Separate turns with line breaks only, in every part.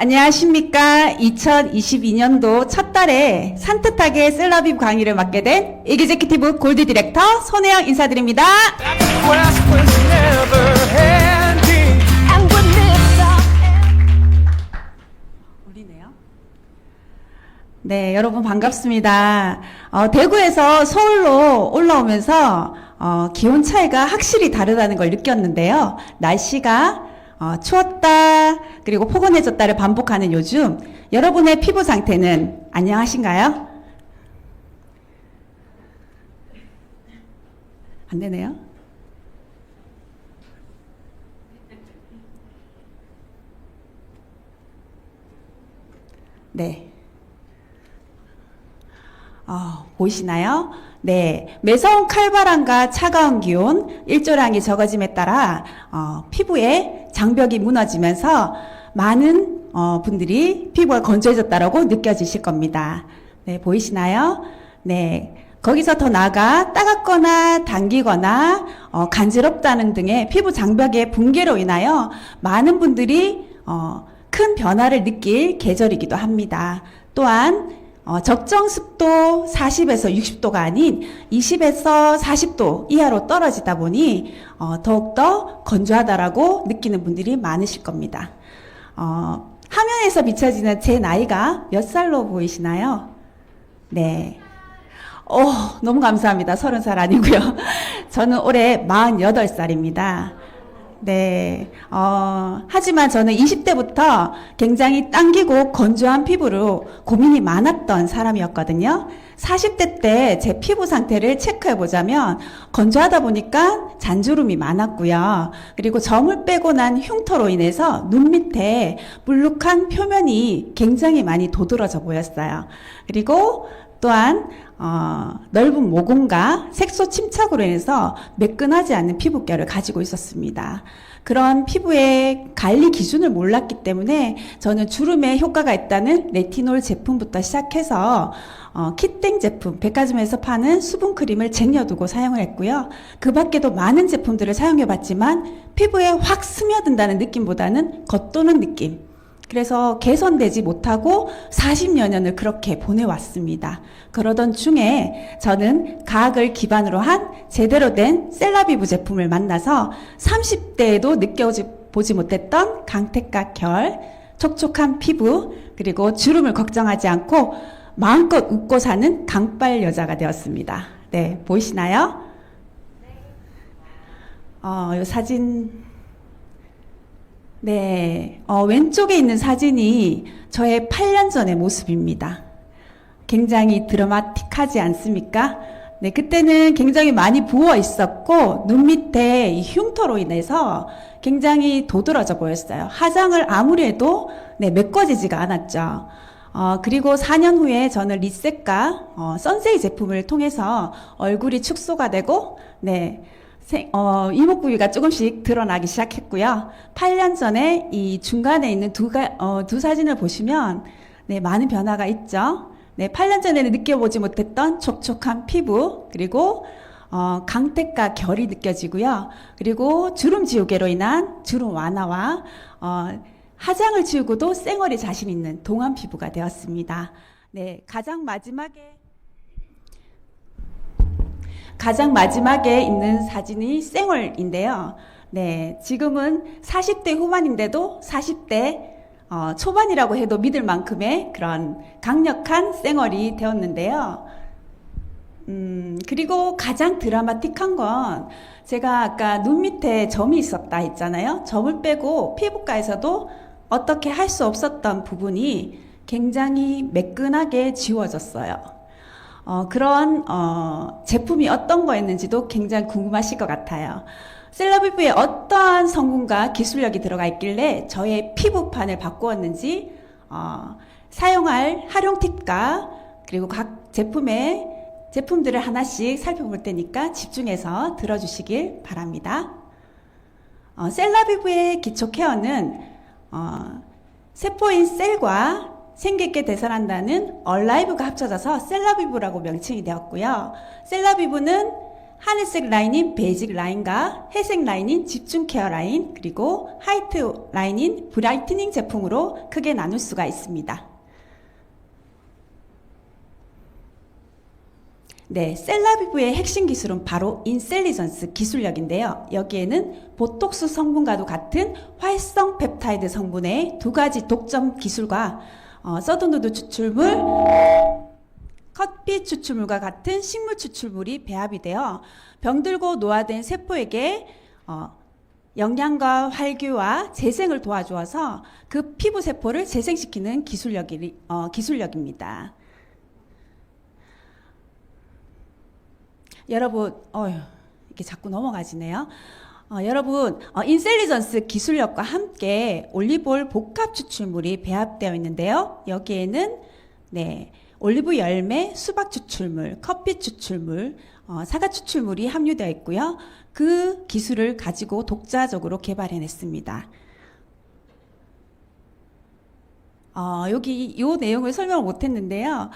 안녕하십니까. 2022년도 첫 달에 산뜻하게 셀럽입 강의를 맡게 된 이그제큐티브 골드 디렉터 손혜영 인사드립니다. 울리네요. 네, 여러분 반갑습니다. 대구에서 서울로 올라오면서 기온 차이가 확실히 다르다는 걸 느꼈는데요. 날씨가 추웠다 그리고 포근해졌다를 반복하는 요즘 여러분의 피부 상태는 안녕하신가요? 안 되네요. 네. 보이시나요? 네. 매서운 칼바람과 차가운 기온, 일조량이 적어짐에 따라 피부에 장벽이 무너지면서 많은 분들이 피부가 건조해졌다라고 느껴지실 겁니다. 네, 보이시나요? 네. 거기서 더 나아가 따갑거나 당기거나 간지럽다는 등의 피부 장벽의 붕괴로 인하여 많은 분들이 큰 변화를 느낄 계절이기도 합니다. 또한 적정 습도 40에서 60도가 아닌 20에서 40도 이하로 떨어지다 보니 더욱더 건조하다라고 느끼는 분들이 많으실 겁니다. 화면에서 비춰지는 제 나이가 몇 살로 보이시나요? 네. 너무 감사합니다. 30살 아니고요. 저는 올해 48살입니다. 네. 하지만 저는 20대부터 굉장히 당기고 건조한 피부로 고민이 많았던 사람이었거든요. 40대 때 제 피부 상태를 체크해 보자면 건조하다 보니까 잔주름이 많았고요. 그리고 점을 빼고 난 흉터로 인해서 눈 밑에 물룩한 표면이 굉장히 많이 도드라져 보였어요. 그리고 또한 넓은 모공과 색소 침착으로 인해서 매끈하지 않는 피부결을 가지고 있었습니다. 그런 피부의 관리 기준을 몰랐기 때문에 저는 주름에 효과가 있다는 레티놀 제품부터 시작해서 키땡 제품, 백화점에서 파는 수분크림을 쟁여두고 사용을 했고요. 그 밖에도 많은 제품들을 사용해봤지만 피부에 확 스며든다는 느낌보다는 겉도는 느낌, 그래서 개선되지 못하고 40여 년을 그렇게 보내왔습니다. 그러던 중에 저는 과학을 기반으로 한 제대로 된 셀라비브 제품을 만나서 30대에도 느껴보지 못했던 강태가 결, 촉촉한 피부, 그리고 주름을 걱정하지 않고 마음껏 웃고 사는 강빨 여자가 되었습니다. 네, 보이시나요? 이 사진. 네, 왼쪽에 있는 사진이 저의 8년 전의 모습입니다. 굉장히 드라마틱하지 않습니까? 네, 그때는 굉장히 많이 부어 있었고 눈 밑에 이 흉터로 인해서 굉장히 도드라져 보였어요. 화장을 아무리 해도 메꿔지지가 않았죠. 그리고 4년 후에 저는 리셋과 선세이 제품을 통해서 얼굴이 축소가 되고 이목구비가 조금씩 드러나기 시작했고요. 8년 전에 이 중간에 있는 두 사진을 보시면 많은 변화가 있죠. 8년 전에는 느껴보지 못했던 촉촉한 피부, 그리고 강태가 결이 느껴지고요. 그리고 주름 지우개로 인한 주름 완화와 화장을 지우고도 쌩얼이 자신 있는 동안 피부가 되었습니다. 네, 가장 마지막에 있는 사진이 쌩얼인데요. 네, 지금은 40대 후반인데도 40대 초반이라고 해도 믿을 만큼의 그런 강력한 쌩얼이 되었는데요. 그리고 가장 드라마틱한 건 제가 아까 눈 밑에 점이 있었다 했잖아요. 점을 빼고 피부과에서도 어떻게 할 수 없었던 부분이 굉장히 매끈하게 지워졌어요. 그런 제품이 어떤 거였는지도 굉장히 궁금하실 것 같아요. 셀러비브에 어떠한 성분과 기술력이 들어가 있길래 저의 피부판을 바꾸었는지 사용할 활용 팁과 그리고 각 제품들을 하나씩 살펴볼 테니까 집중해서 들어주시길 바랍니다. 셀러비브의 기초 케어는 세포인 셀과 생기있게 대사한다는 얼라이브가 합쳐져서 셀라비브라고 명칭이 되었고요. 셀라비브는 하늘색 라인인 베이직 라인과 회색 라인인 집중 케어 라인, 그리고 화이트 라인인 브라이트닝 제품으로 크게 나눌 수가 있습니다. 네, 셀라비브의 핵심 기술은 바로 인셀리전스 기술력인데요. 여기에는 보톡스 성분과도 같은 활성 펩타이드 성분의 두 가지 독점 기술과 서든우드 추출물, 커피 추출물과 같은 식물 추출물이 배합이 되어 병들고 노화된 세포에게 영양과 활기와 재생을 도와주어서 그 피부 세포를 재생시키는 기술력입니다. 여러분, 이렇게 자꾸 넘어가지네요. 여러분, 인셀리전스 기술력과 함께 올리브오일 복합 추출물이 배합되어 있는데요. 여기에는 올리브 열매, 수박 추출물, 커피 추출물, 사과 추출물이 함유되어 있고요. 그 기술을 가지고 독자적으로 개발해냈습니다. 여기 이 내용을 설명을 못했는데요.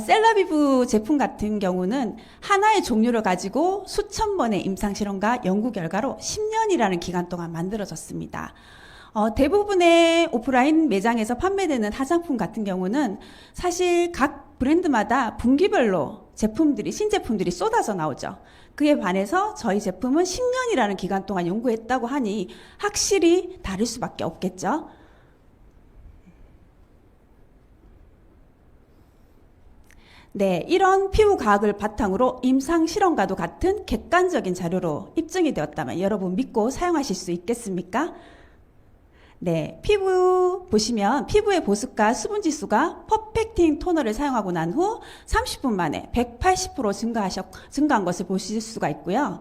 셀라비브 제품 같은 경우는 하나의 종류를 가지고 수천 번의 임상실험과 연구 결과로 10년이라는 기간 동안 만들어졌습니다. 대부분의 오프라인 매장에서 판매되는 화장품 같은 경우는 사실 각 브랜드마다 분기별로 신제품들이 쏟아져 나오죠. 그에 반해서 저희 제품은 10년이라는 기간 동안 연구했다고 하니 확실히 다를 수밖에 없겠죠. 네, 이런 피부 과학을 바탕으로 임상 실험과도 같은 객관적인 자료로 입증이 되었다면 여러분 믿고 사용하실 수 있겠습니까? 네, 피부 보시면 피부의 보습과 수분 지수가 퍼펙팅 토너를 사용하고 난 후 30분 만에 180% 증가한 것을 보실 수가 있고요.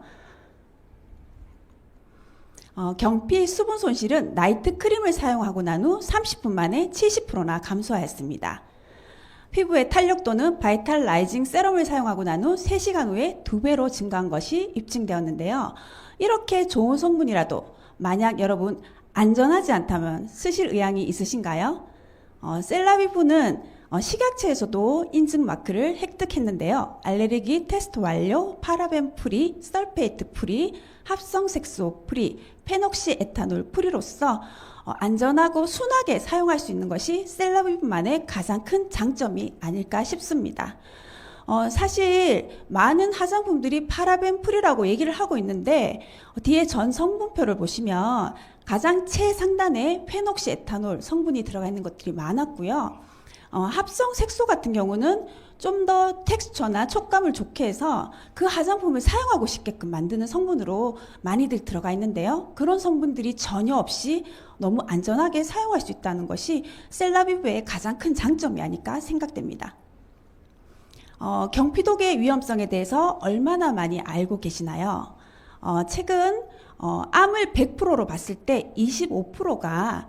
경피 수분 손실은 나이트 크림을 사용하고 난 후 30분 만에 70%나 감소하였습니다. 피부의 탄력도는 바이탈라이징 세럼을 사용하고 난 후 3시간 후에 2배로 증가한 것이 입증되었는데요. 이렇게 좋은 성분이라도 만약 여러분 안전하지 않다면 쓰실 의향이 있으신가요? 셀라비브는 식약처에서도 인증 마크를 획득했는데요. 알레르기 테스트 완료, 파라벤 프리, 설페이트 프리, 합성 색소 프리, 페녹시 에탄올 프리로서 안전하고 순하게 사용할 수 있는 것이 셀라비브만의 가장 큰 장점이 아닐까 싶습니다. 사실 많은 화장품들이 파라벤 프리라고 얘기를 하고 있는데 뒤에 전 성분표를 보시면 가장 최상단에 페녹시 에탄올 성분이 들어가 있는 것들이 많았고요. 합성 색소 같은 경우는 좀 더 텍스처나 촉감을 좋게 해서 그 화장품을 사용하고 싶게끔 만드는 성분으로 많이들 들어가 있는데요. 그런 성분들이 전혀 없이 너무 안전하게 사용할 수 있다는 것이 셀라비브의 가장 큰 장점이 아닐까 생각됩니다. 경피독의 위험성에 대해서 얼마나 많이 알고 계시나요? 최근 암을 100%로 봤을 때 25%가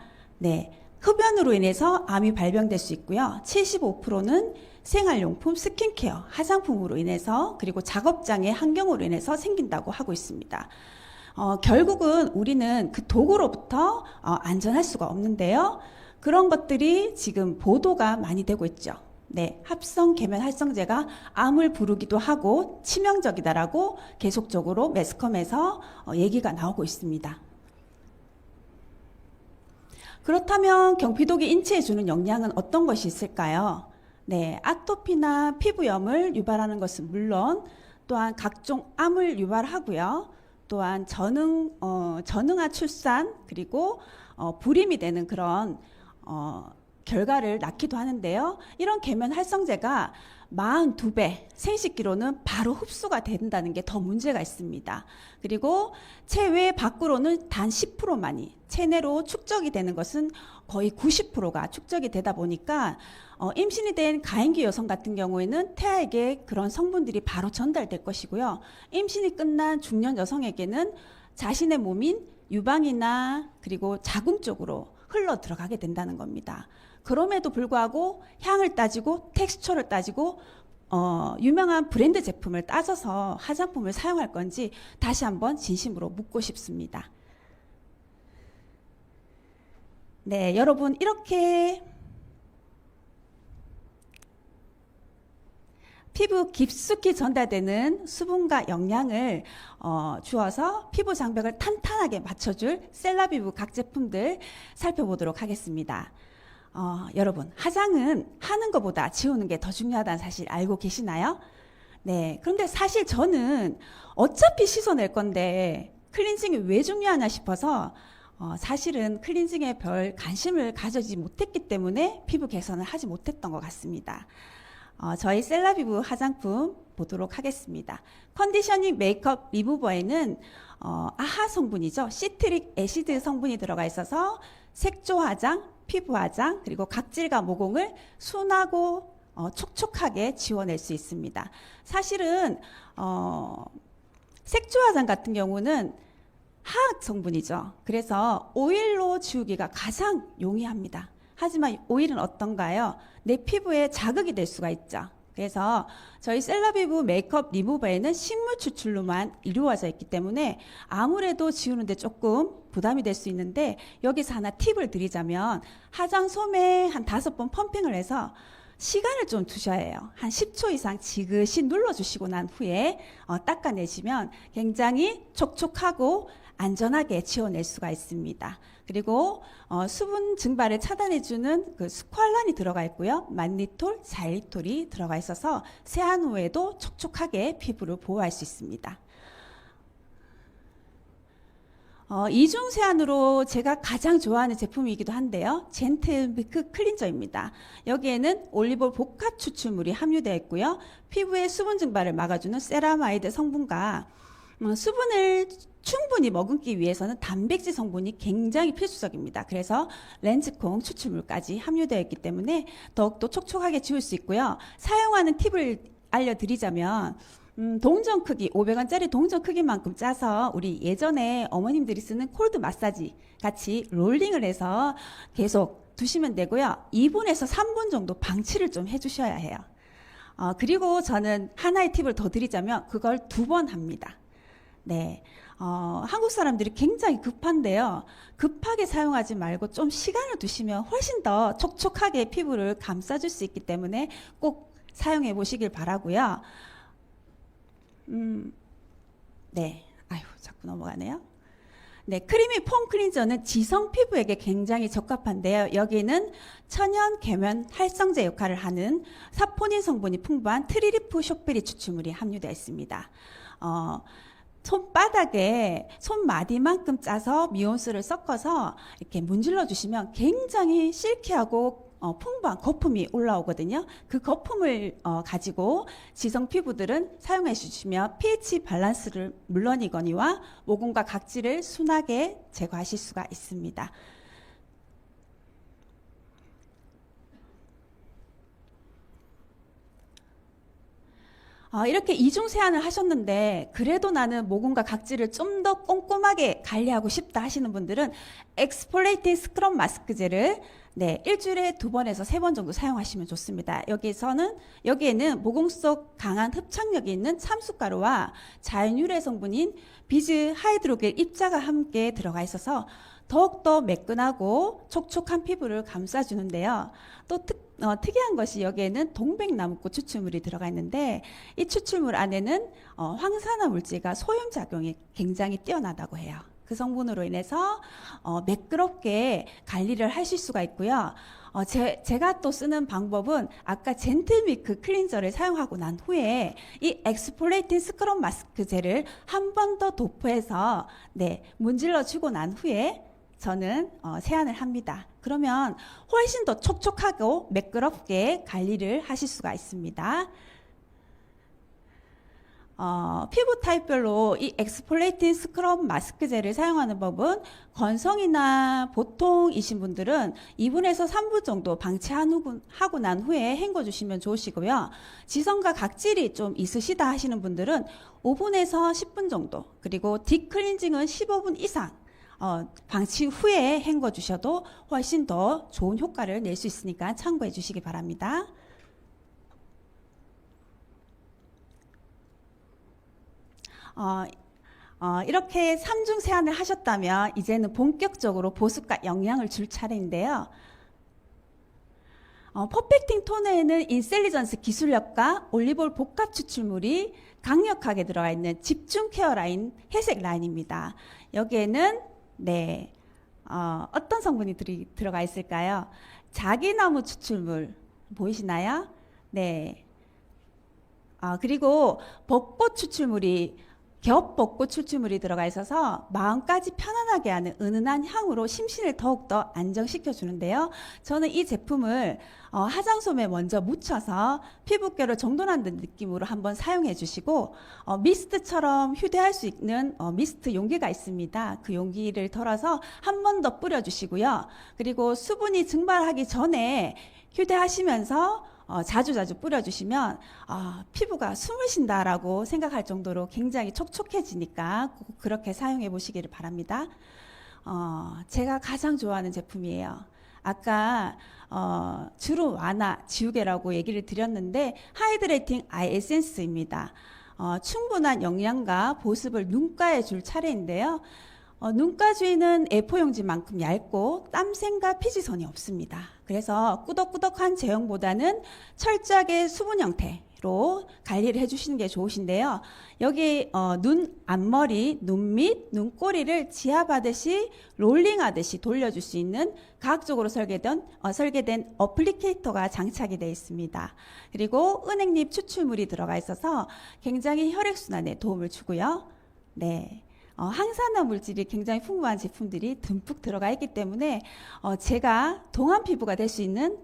흡연으로 인해서 암이 발병될 수 있고요. 75%는 생활용품, 스킨케어, 화장품으로 인해서 그리고 작업장의 환경으로 인해서 생긴다고 하고 있습니다. 결국은 우리는 그 도구로부터 안전할 수가 없는데요. 그런 것들이 지금 보도가 많이 되고 있죠. 합성 계면 활성제가 암을 부르기도 하고 치명적이다라고 계속적으로 매스컴에서 얘기가 나오고 있습니다. 그렇다면 경피독이 인체에 주는 영향은 어떤 것이 있을까요? 아토피나 피부염을 유발하는 것은 물론 또한 각종 암을 유발하고요. 또한 전응아 출산 그리고 불임이 되는 그런 결과를 낳기도 하는데요. 이런 계면 활성제가 42배, 생식기로는 바로 흡수가 된다는 게 더 문제가 있습니다. 그리고 체외 밖으로는 단 10%만이, 체내로 축적이 되는 것은 거의 90%가 축적이 되다 보니까 임신이 된 가임기 여성 같은 경우에는 태아에게 그런 성분들이 바로 전달될 것이고요. 임신이 끝난 중년 여성에게는 자신의 몸인 유방이나 그리고 자궁 쪽으로 흘러 들어가게 된다는 겁니다. 그럼에도 불구하고 향을 따지고 텍스처를 따지고 유명한 브랜드 제품을 따져서 화장품을 사용할 건지 다시 한번 진심으로 묻고 싶습니다. 여러분 이렇게 피부 깊숙이 전달되는 수분과 영양을 주어서 피부 장벽을 탄탄하게 맞춰줄 셀라비브 각 제품들 살펴보도록 하겠습니다. 여러분, 화장은 하는 것보다 지우는 게 더 중요하다는 사실 알고 계시나요? 네. 그런데 사실 저는 어차피 씻어낼 건데 클렌징이 왜 중요하나 싶어서 사실은 클렌징에 별 관심을 가지지 못했기 때문에 피부 개선을 하지 못했던 것 같습니다. 저희 셀라비브 화장품 보도록 하겠습니다. 컨디셔닝 메이크업 리무버에는 아하 성분이죠. 시트릭 애시드 성분이 들어가 있어서 색조 화장, 피부 화장, 그리고 각질과 모공을 순하고 촉촉하게 지워낼 수 있습니다. 사실은 색조 화장 같은 경우는 화학 성분이죠. 그래서 오일로 지우기가 가장 용이합니다. 하지만 오일은 어떤가요? 내 피부에 자극이 될 수가 있죠. 그래서 저희 셀라비브 메이크업 리무버에는 식물 추출로만 이루어져 있기 때문에 아무래도 지우는데 조금 부담이 될 수 있는데, 여기서 하나 팁을 드리자면 화장솜에 한 5번 펌핑을 해서 시간을 좀 두셔야 해요. 한 10초 이상 지그시 눌러주시고 난 후에 닦아내시면 굉장히 촉촉하고 안전하게 지워낼 수가 있습니다. 그리고 수분 증발을 차단해주는 그 스퀄란이 들어가 있고요. 만리톨, 자일리톨이 들어가 있어서 세안 후에도 촉촉하게 피부를 보호할 수 있습니다. 이중 세안으로 제가 가장 좋아하는 제품이기도 한데요. 젠틀밀크 클린저입니다. 여기에는 올리브올 복합 추출물이 함유되어 있고요. 피부의 수분 증발을 막아주는 세라마이드 성분과 수분을 충분히 머금기 위해서는 단백질 성분이 굉장히 필수적입니다. 그래서 렌즈콩 추출물까지 함유되어 있기 때문에 더욱더 촉촉하게 지울 수 있고요. 사용하는 팁을 알려드리자면 동전 크기, 500원짜리 동전 크기만큼 짜서 우리 예전에 어머님들이 쓰는 콜드 마사지 같이 롤링을 해서 계속 두시면 되고요. 2분에서 3분 정도 방치를 좀 해주셔야 해요. 그리고 저는 하나의 팁을 더 드리자면 그걸 2번 합니다. 네. 한국 사람들이 굉장히 급한데요. 급하게 사용하지 말고 좀 시간을 두시면 훨씬 더 촉촉하게 피부를 감싸줄 수 있기 때문에 꼭 사용해 보시길 바라고요. 네. 아유, 자꾸 넘어가네요. 네, 크리미 폼 클린저는 지성 피부에게 굉장히 적합한데요. 여기는 천연 계면 활성제 역할을 하는 사포닌 성분이 풍부한 트리리프 쇼페리 추출물이 함유되어 있습니다. 손바닥에 손마디만큼 짜서 미온수를 섞어서 이렇게 문질러 주시면 굉장히 실키하고 풍부한 거품이 올라오거든요. 그 거품을 가지고 지성 피부들은 사용해 주시면 pH 밸런스를 물론이거니와 모공과 각질을 순하게 제거하실 수가 있습니다. 이렇게 이중 세안을 하셨는데 그래도 나는 모공과 각질을 좀 더 꼼꼼하게 관리하고 싶다 하시는 분들은 엑스폴레이팅 스크럽 마스크젤을 일주일에 2번에서 3번 정도 사용하시면 좋습니다. 여기에는 모공 속 강한 흡착력이 있는 참숯가루와 자연유래 성분인 비즈 하이드로겔 입자가 함께 들어가 있어서 더욱더 매끈하고 촉촉한 피부를 감싸주는데요. 또 특이한 것이 여기에는 동백나무꽃 추출물이 들어가 있는데 이 추출물 안에는 황산화 물질과 소염작용이 굉장히 뛰어나다고 해요. 그 성분으로 인해서 매끄럽게 관리를 하실 수가 있고요. 제가 또 쓰는 방법은 아까 젠틀밀크 클린저를 사용하고 난 후에 이 엑스폴레이팅 스크럽 마스크 젤을 한 번 더 도포해서 문질러 주고 난 후에 저는 세안을 합니다. 그러면 훨씬 더 촉촉하고 매끄럽게 관리를 하실 수가 있습니다. 피부 타입별로 이 엑스폴레이팅 스크럽 마스크 젤을 사용하는 법은 건성이나 보통이신 분들은 2분에서 3분 정도 방치하고 난 후에 헹궈 주시면 좋으시고요. 지성과 각질이 좀 있으시다 하시는 분들은 5분에서 10분 정도, 그리고 딥클렌징은 15분 이상 방치 후에 헹궈 주셔도 훨씬 더 좋은 효과를 낼 수 있으니까 참고해 주시기 바랍니다. 이렇게 3중 세안을 하셨다면 이제는 본격적으로 보습과 영양을 줄 차례인데요. 퍼펙팅 토너에는 인셀리전스 기술력과 올리브올 복합 추출물이 강력하게 들어가 있는 집중 케어 라인, 회색 라인입니다. 여기에는 네, 어떤 성분이 들어가 있을까요? 자기나무 추출물 보이시나요? 네. 그리고 벚꽃 추출물이 겹벚꽃 추출물이 들어가 있어서 마음까지 편안하게 하는 은은한 향으로 심신을 더욱더 안정시켜 주는데요. 저는 이 제품을 화장솜에 먼저 묻혀서 피부결을 정돈하는 느낌으로 한번 사용해 주시고 미스트처럼 휴대할 수 있는 미스트 용기가 있습니다. 그 용기를 덜어서 한 번 더 뿌려 주시고요. 그리고 수분이 증발하기 전에 휴대하시면서 자주 뿌려주시면 피부가 숨을 쉰다라고 생각할 정도로 굉장히 촉촉해지니까 꼭 그렇게 사용해 보시기를 바랍니다. 제가 가장 좋아하는 제품이에요. 아까 주름 완화 지우개라고 얘기를 드렸는데 하이드레이팅 아이 에센스입니다. 충분한 영양과 보습을 눈가에 줄 차례인데요. 눈가 주위는 A4용지만큼 얇고 땀샘과 피지선이 없습니다. 그래서 꾸덕꾸덕한 제형보다는 철저하게 수분 형태로 관리를 해주시는 게 좋으신데요. 여기 눈 앞머리, 눈밑, 눈꼬리를 지압하듯이 롤링하듯이 돌려줄 수 있는 과학적으로 설계된 어플리케이터가 장착이 되어 있습니다. 그리고 은행잎 추출물이 들어가 있어서 굉장히 혈액순환에 도움을 주고요. 네. 항산화 물질이 굉장히 풍부한 제품들이 듬뿍 들어가 있기 때문에 제가 동안 피부가 될 수 있는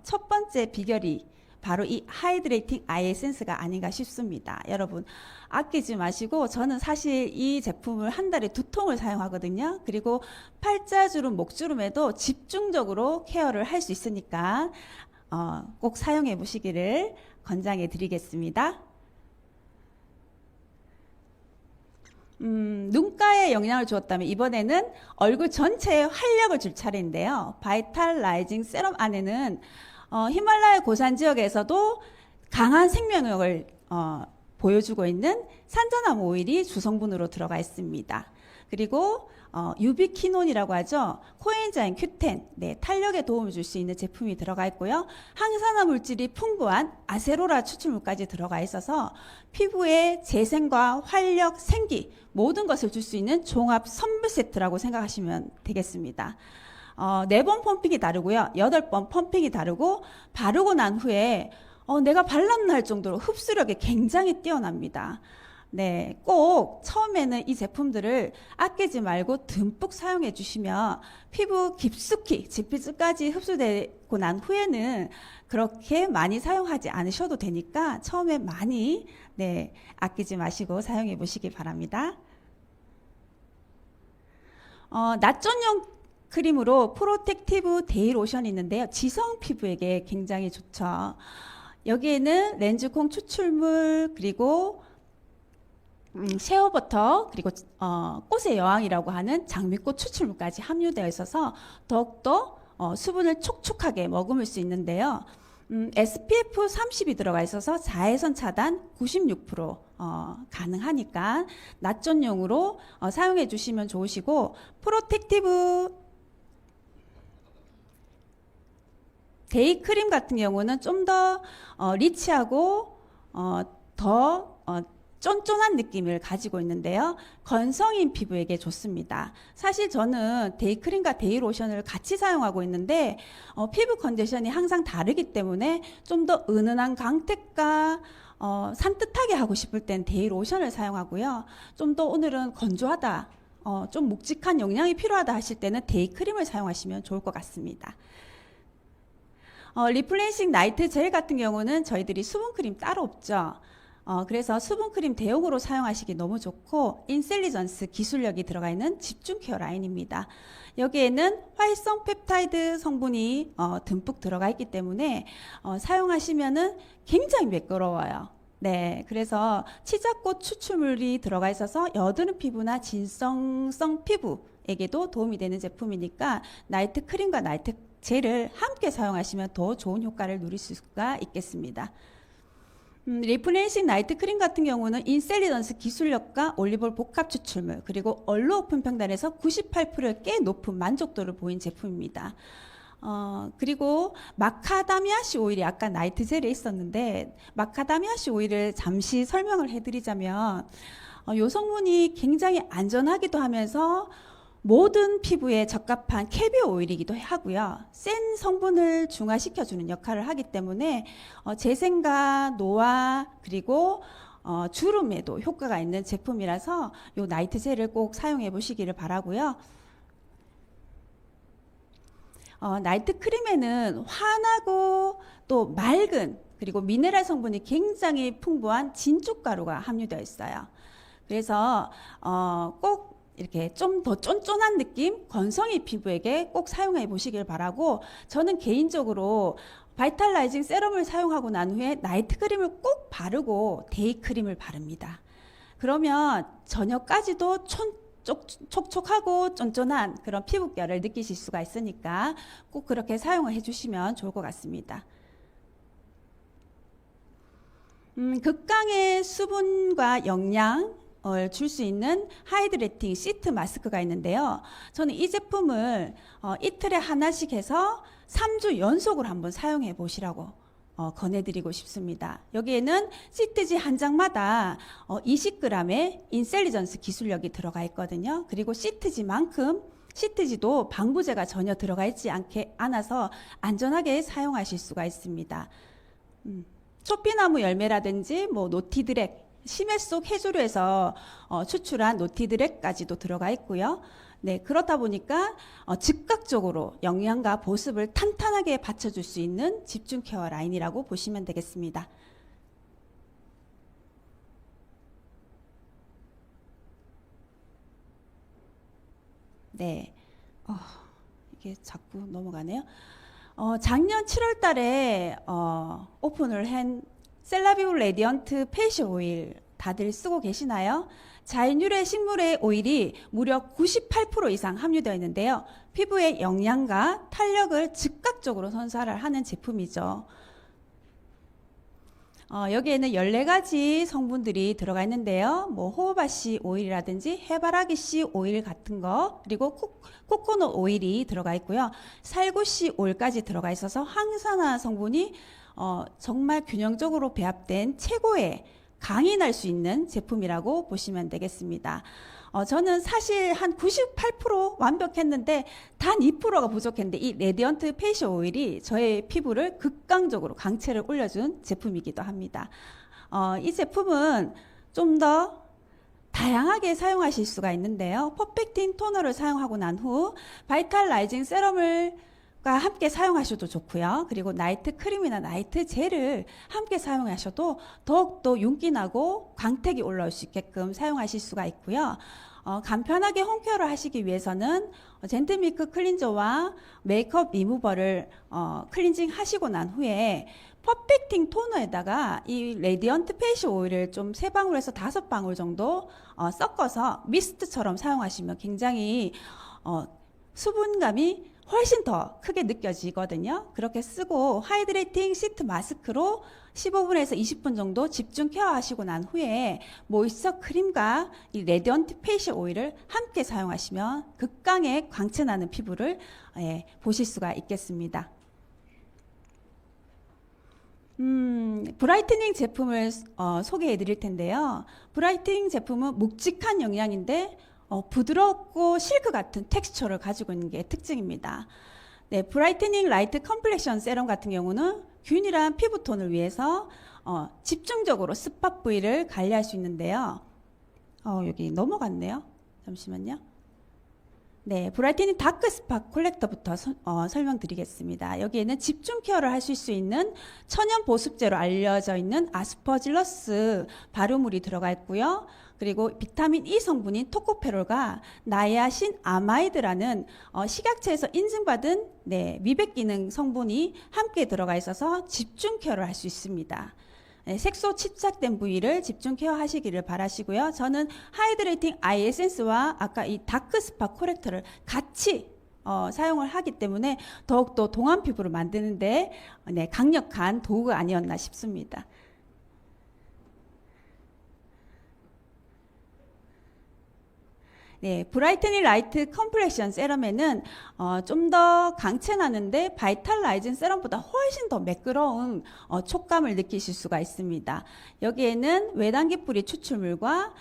첫 번째 비결이 바로 이 하이드레이팅 아이 에센스가 아닌가 싶습니다. 여러분 아끼지 마시고 저는 사실 이 제품을 한 달에 2통을 사용하거든요. 그리고 팔자주름, 목주름에도 집중적으로 케어를 할 수 있으니까 꼭 사용해 보시기를 권장해 드리겠습니다. 눈가에 영향을 주었다면 이번에는 얼굴 전체에 활력을 줄 차례인데요. 바이탈라이징 세럼 안에는 히말라야 고산 지역에서도 강한 생명력을 보여주고 있는 산자나무 오일이 주성분으로 들어가 있습니다. 그리고 유비키논이라고 하죠. 코엔자임 Q10, 네, 탄력에 도움을 줄 수 있는 제품이 들어가 있고요. 항산화 물질이 풍부한 아세로라 추출물까지 들어가 있어서 피부에 재생과 활력, 생기 모든 것을 줄 수 있는 종합 선물 세트라고 생각하시면 되겠습니다. 4번 펌핑이 다르고요. 8번 펌핑이 다르고 바르고 난 후에 내가 발랐나 할 정도로 흡수력이 굉장히 뛰어납니다. 네, 꼭 처음에는 이 제품들을 아끼지 말고 듬뿍 사용해 주시면 피부 깊숙이 진피층까지 흡수되고 난 후에는 그렇게 많이 사용하지 않으셔도 되니까 처음에 많이 아끼지 마시고 사용해 보시기 바랍니다. 낮 전용 크림으로 프로텍티브 데이 로션이 있는데요. 지성 피부에게 굉장히 좋죠. 여기에는 렌즈콩 추출물 그리고 쉐어버터 그리고 꽃의 여왕이라고 하는 장미꽃 추출물까지 함유되어 있어서 더욱더 수분을 촉촉하게 머금을 수 있는데요. SPF 30이 들어가 있어서 자외선 차단 96% 가능하니까 낮 전용으로 사용해 주시면 좋으시고 프로텍티브 데이 크림 같은 경우는 좀 더 리치하고 더 쫀쫀한 느낌을 가지고 있는데요. 건성인 피부에게 좋습니다. 사실 저는 데이크림과 데이로션을 같이 사용하고 있는데 피부 컨디션이 항상 다르기 때문에 좀 더 은은한 광택과 산뜻하게 하고 싶을 땐 데이로션을 사용하고요. 좀 더 오늘은 건조하다, 좀 묵직한 영양이 필요하다 하실 때는 데이크림을 사용하시면 좋을 것 같습니다. 리플레이싱 나이트 젤 같은 경우는 저희들이 수분크림 따로 없죠. 그래서 수분크림 대용으로 사용하시기 너무 좋고 인셀리전스 기술력이 들어가 있는 집중 케어 라인입니다. 여기에는 활성 펩타이드 성분이 듬뿍 들어가 있기 때문에 사용하시면은 굉장히 매끄러워요. 네, 그래서 치자꽃 추출물이 들어가 있어서 여드름 피부나 진성성 피부에게도 도움이 되는 제품이니까 나이트 크림과 나이트 젤을 함께 사용하시면 더 좋은 효과를 누릴 수가 있겠습니다. 리플레이싱 나이트 크림 같은 경우는 인셀리던스 기술력과 올리브올 복합 추출물 그리고 얼로 오픈 평단에서 98%의 꽤 높은 만족도를 보인 제품입니다. 그리고 마카다미아씨 오일이 아까 나이트 젤에 있었는데 마카다미아씨 오일을 잠시 설명을 해드리자면 이 성분이 굉장히 안전하기도 하면서 모든 피부에 적합한 캐비어 오일이기도 하고요. 센 성분을 중화시켜주는 역할을 하기 때문에 재생과 노화 그리고 주름에도 효과가 있는 제품이라서 이 나이트 젤을 꼭 사용해 보시기를 바라고요. 나이트 크림에는 환하고 또 맑은 그리고 미네랄 성분이 굉장히 풍부한 진쭉가루가 함유되어 있어요. 그래서 꼭 이렇게 좀 더 쫀쫀한 느낌, 건성이 피부에게 꼭 사용해 보시길 바라고 저는 개인적으로 바이탈라이징 세럼을 사용하고 난 후에 나이트 크림을 꼭 바르고 데이 크림을 바릅니다. 그러면 저녁까지도 촉촉하고 쫀쫀한 그런 피부결을 느끼실 수가 있으니까 꼭 그렇게 사용을 해주시면 좋을 것 같습니다. 극강의 수분과 영양을 줄 수 있는 하이드레이팅 시트 마스크가 있는데요. 저는 이 제품을 이틀에 하나씩 해서 3주 연속으로 한번 사용해 보시라고 권해드리고 싶습니다. 여기에는 시트지 한 장마다 20g의 인셀리전스 기술력이 들어가 있거든요. 그리고 시트지도 방부제가 전혀 들어가 있지 않아서 안전하게 사용하실 수가 있습니다. 초피나무 열매라든지 뭐 노티드렉, 심해 속 해조류에서 추출한 노티드렉까지도 들어가 있고요. 네, 그렇다 보니까 즉각적으로 영양과 보습을 탄탄하게 받쳐줄 수 있는 집중 케어 라인이라고 보시면 되겠습니다. 네, 이게 자꾸 넘어가네요. 작년 7월 달에 오픈을 한 셀라비오 레디언트 페이셜 오일 다들 쓰고 계시나요? 자연유래 식물의 오일이 무려 98% 이상 함유되어 있는데요. 피부의 영양과 탄력을 즉각적으로 선사를 하는 제품이죠. 여기에는 14가지 성분들이 들어가 있는데요. 뭐 호호바씨 오일이라든지 해바라기씨 오일 같은 거, 그리고 코코넛 오일이 들어가 있고요. 살구씨 오일까지 들어가 있어서 항산화 성분이 정말 균형적으로 배합된 최고의 강이 날 수 있는 제품이라고 보시면 되겠습니다. 저는 사실 한 98% 완벽했는데 단 2%가 부족했는데 이 레디언트 페이셜 오일이 저의 피부를 극강적으로 강체를 올려준 제품이기도 합니다. 이 제품은 좀 더 다양하게 사용하실 수가 있는데요. 퍼펙팅 토너를 사용하고 난 후 바이탈라이징 세럼을 함께 사용하셔도 좋고요. 그리고 나이트 크림이나 나이트 젤을 함께 사용하셔도 더욱더 윤기나고 광택이 올라올 수 있게끔 사용하실 수가 있고요. 간편하게 홈케어를 하시기 위해서는 젠틀밀크 클린저와 메이크업 리무버를 클렌징 하시고 난 후에 퍼펙팅 토너에다가 이 레디언트 페이셜 오일을 좀 3방울에서 5방울 정도 섞어서 미스트처럼 사용하시면 굉장히 수분감이 훨씬 더 크게 느껴지거든요. 그렇게 쓰고 하이드레이팅 시트 마스크로 15분에서 20분 정도 집중 케어하시고 난 후에 모이스처 크림과 이 레디언트 페이셜 오일을 함께 사용하시면 극강의 광채나는 피부를 보실 수가 있겠습니다. 브라이트닝 제품을 소개해 드릴 텐데요. 브라이트닝 제품은 묵직한 영양인데 부드럽고 실크 같은 텍스처를 가지고 있는 게 특징입니다. 네, 브라이트닝 라이트 컴플렉션 세럼 같은 경우는 균일한 피부톤을 위해서 집중적으로 스팟 부위를 관리할 수 있는데요. 여기 넘어갔네요. 잠시만요. 네, 브라이트닝 다크 스팟 콜렉터부터 설명드리겠습니다. 여기에는 집중 케어를 하실 수 있는 천연 보습제로 알려져 있는 아스퍼질러스 발효물이 들어가 있고요. 그리고 비타민 E 성분인 토코페롤과 나이아신 아마이드라는 식약처에서 인증받은 미백 기능 성분이 함께 들어가 있어서 집중 케어를 할 수 있습니다. 색소 침착된 부위를 집중 케어하시기를 바라시고요. 저는 하이드레이팅 아이 에센스와 아까 이 다크 스팟 코렉터를 같이 사용을 하기 때문에 더욱더 동안 피부를 만드는데 강력한 도구가 아니었나 싶습니다. 네, 브라이트닝 라이트 컴플렉션 세럼에는 좀 더 강체 나는데 바이탈라이징 세럼보다 훨씬 더 매끄러운 촉감을 느끼실 수가 있습니다. 여기에는 외단기 뿌리 추출물과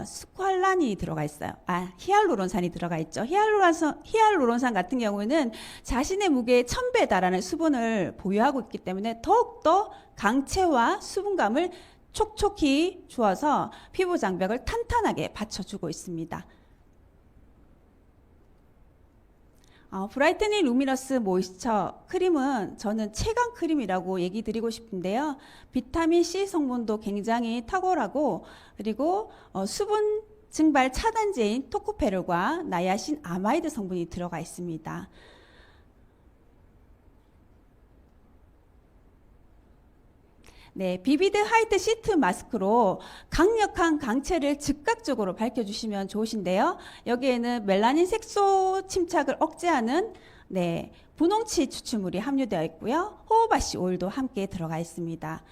스퀄란이 들어가 있어요. 히알루론산이 들어가 있죠. 히알루론산 같은 경우는 자신의 무게의 1000배에 달하는 수분을 보유하고 있기 때문에 더욱더 강체와 수분감을 촉촉히 주어서 피부 장벽을 탄탄하게 받쳐주고 있습니다. 브라이트닝 루미너스 모이스처 크림은 저는 최강 크림이라고 얘기 드리고 싶은데요. 비타민C 성분도 굉장히 탁월하고, 그리고 수분 증발 차단제인 토코페롤과 나야신 아마이드 성분이 들어가 있습니다. 네, 비비드 화이트 시트 마스크로 강력한 강체를 즉각적으로 밝혀주시면 좋으신데요. 여기에는 멜라닌 색소 침착을 억제하는 분홍치 추출물이 함유되어 있고요. 호호바씨 오일도 함께 들어가 있습니다.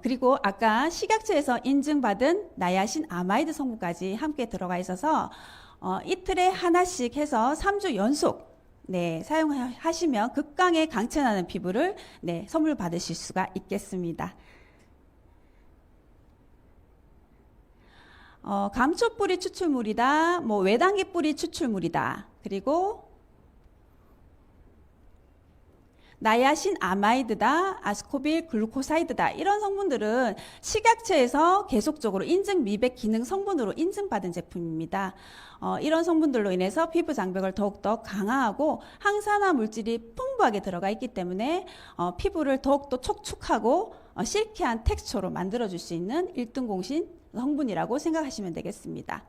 그리고 아까 식약처에서 인증받은 나야신 아마이드 성분까지 함께 들어가 있어서 이틀에 하나씩 해서 3주 연속 사용하시면 극강의 강체나는 피부를 선물 받으실 수가 있겠습니다. 감초 뿌리 추출물이다, 외단기 뿌리 추출물이다, 그리고 나야신 아마이드다, 아스코빌 글루코사이드다, 이런 성분들은 식약처에서 계속적으로 인증 미백 기능 성분으로 인증받은 제품입니다. 이런 성분들로 인해서 피부 장벽을 더욱더 강화하고 항산화 물질이 풍부하게 들어가 있기 때문에 피부를 더욱더 촉촉하고 실키한 텍스처로 만들어줄 수 있는 1등 공신 성분이라고 생각하시면 되겠습니다.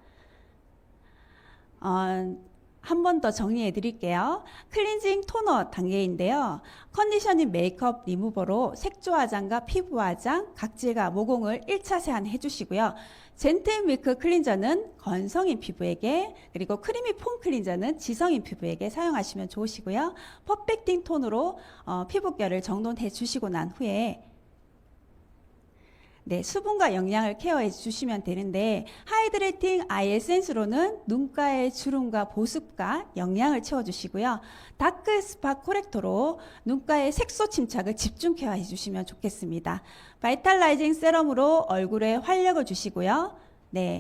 한 번 더 정리해 드릴게요. 클렌징 토너 단계인데요. 컨디셔닝 메이크업 리무버로 색조 화장과 피부 화장, 각질과 모공을 1차 세안해 주시고요. 젠틀 밀크 클린저는 건성인 피부에게, 그리고 크리미 폼 클린저는 지성인 피부에게 사용하시면 좋으시고요. 퍼펙팅 톤으로 피부결을 정돈해 주시고 난 후에 수분과 영양을 케어해 주시면 되는데, 하이드레이팅 아이 에센스로는 눈가의 주름과 보습과 영양을 채워주시고요. 다크 스팟 코렉터로 눈가의 색소 침착을 집중 케어해 주시면 좋겠습니다. 바이탈라이징 세럼으로 얼굴에 활력을 주시고요.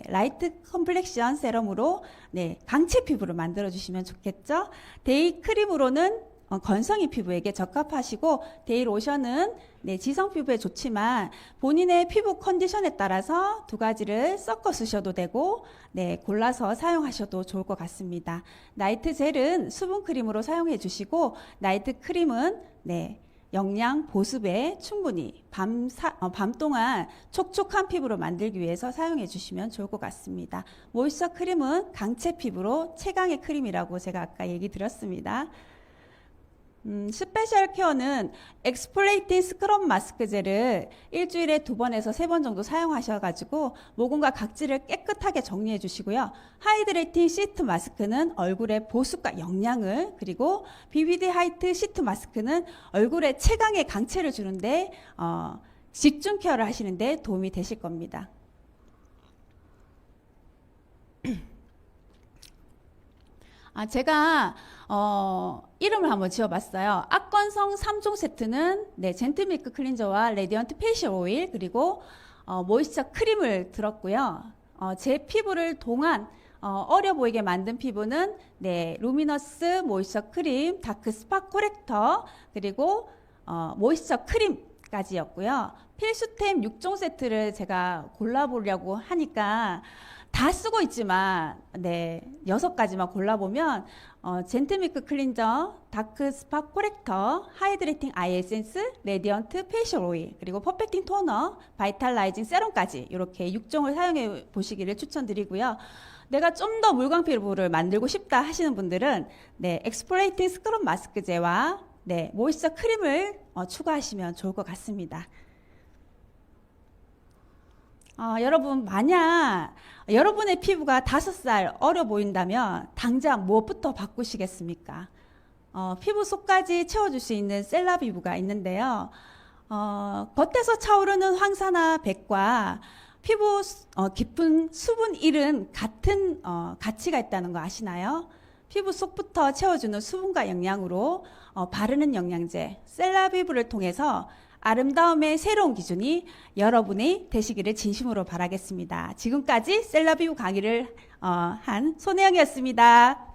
라이트 컴플렉션 세럼으로 강체 피부를 만들어 주시면 좋겠죠. 데이 크림으로는 건성이 피부에게 적합하시고, 데이 로션은 지성 피부에 좋지만 본인의 피부 컨디션에 따라서 두 가지를 섞어 쓰셔도 되고 골라서 사용하셔도 좋을 것 같습니다. 나이트 젤은 수분 크림으로 사용해 주시고, 나이트 크림은 영양 보습에 충분히 밤 동안 촉촉한 피부로 만들기 위해서 사용해 주시면 좋을 것 같습니다. 모이스처 크림은 강체 피부로 최강의 크림이라고 제가 아까 얘기 드렸습니다. 스페셜 케어는 엑스폴레이팅 스크럽 마스크 젤을 일주일에 2번에서 3번 정도 사용하셔가지고 모공과 각질을 깨끗하게 정리해 주시고요. 하이드레이팅 시트 마스크는 얼굴에 보습과 영양을, 그리고 비비드 화이트 시트 마스크는 얼굴에 최강의 강체를 주는데 집중 케어를 하시는데 도움이 되실 겁니다. 제가 이름을 한번 지어봤어요. 악건성 3종 세트는 젠틀밀크 클린저와 레디언트 페이셜 오일, 그리고 모이스처 크림을 들었고요. 제 피부를 동안 어려 보이게 만든 피부는 루미너스 모이스처 크림, 다크 스팟 코렉터, 그리고 모이스처 크림까지였고요. 필수템 6종 세트를 제가 골라보려고 하니까 다 쓰고 있지만 6가지만 골라보면 젠틀밀크 클린저, 다크 스팟 코렉터, 하이드레이팅 아이 에센스, 레디언트 페이셜 오일, 그리고 퍼펙팅 토너, 바이탈라이징 세럼까지 이렇게 6종을 사용해 보시기를 추천드리고요. 내가 좀 더 물광 피부를 만들고 싶다 하시는 분들은 엑스폴레이팅 스크럽 마스크제와 모이스처 크림을 추가하시면 좋을 것 같습니다. 여러분, 만약 여러분의 피부가 5살 어려 보인다면 당장 무엇부터 바꾸시겠습니까? 피부 속까지 채워줄 수 있는 셀라 피부가 있는데요. 겉에서 차오르는 황사나 백과 피부 깊은 수분 1은 같은 가치가 있다는 거 아시나요? 피부 속부터 채워주는 수분과 영양으로 바르는 영양제 셀라비브를 통해서 아름다움의 새로운 기준이 여러분이 되시기를 진심으로 바라겠습니다. 지금까지 셀라비브 강의를 한 손혜영이었습니다.